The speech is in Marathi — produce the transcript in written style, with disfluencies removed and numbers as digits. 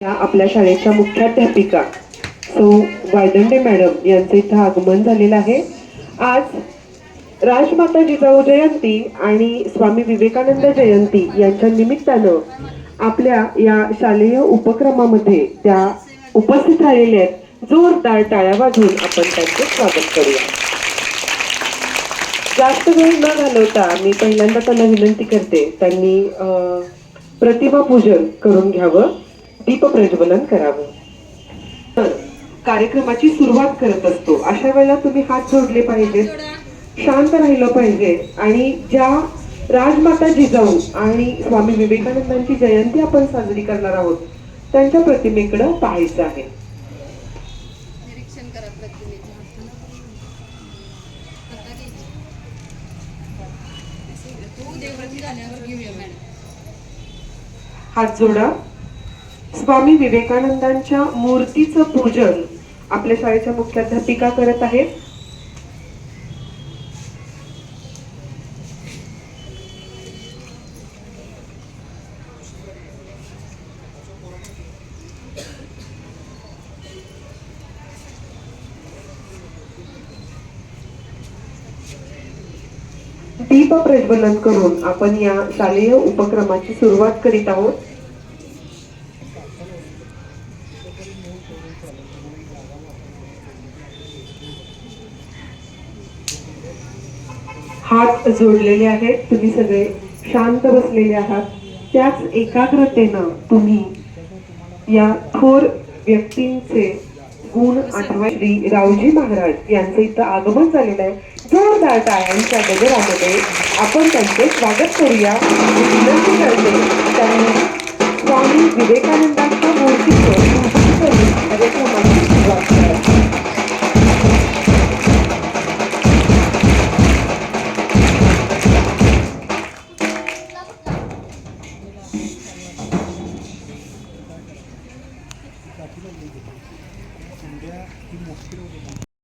या आपल्या शाळेच्या मुख्याध्यापिका सौ वायदंडे मॅडम यांचं इथं आगमन झालेलं आहे। आज राजमाता जिजाऊ जयंती आणि स्वामी विवेकानंद जयंती यांच्या निमित्तानं आपल्या या शालेय उपक्रमामध्ये त्या उपस्थित राहिलेल्या आहेत। जोरदार टाळ्या वाजवून आपण त्यांचे स्वागत करूया। जास्त वेळ न घालवता मी पहिल्यांदा त्यांना विनंती करते त्यांनी प्रतिमा पूजन करून घ्यावं, दीप प्रज्वलन करावं। तर कार्यक्रमाची सुरुवात करत असतो अशा वेळेला तुम्ही हात जोडले पाहिजेत, शांत राहिलं पाहिजे आणि ज्या राजमाता जिजाऊ आणि स्वामी विवेकानंदांची जयंती आपण साजरी करणार आहोत त्यांच्या प्रतिमेकडे पाहायचं आहे। निरीक्षण करा प्रतिमेचे। झाल्यावर घेऊया मॅडम। हात जोडा। स्वामी विवेकानंदांच्या मूर्तीचं पूजन आपल्या शाळेच्या मुख्याध्यापिका करत आहेत। दीप प्रज्वलन करून आपण या शालेय उपक्रमाची सुरुवात करीत आहोत। हात जोडलेले आहेत, तुम्ही सगळे शांत बसलेले आहात। त्याच एकाग्रतेनं तुम्ही या थोर व्यक्तींचे गुण आठवा। श्री रावजी महाराज यांचं इथं आगमन झालेलं आहे। जोरदार टाळ्यांच्या गजरामध्ये आपण त्यांचे स्वागत करूया। विनंती करते त्यांनी स्वामी विवेकानंदांच्या मूर्तीचं पूजन करून कार्यक्रमाची सुरुवात करा।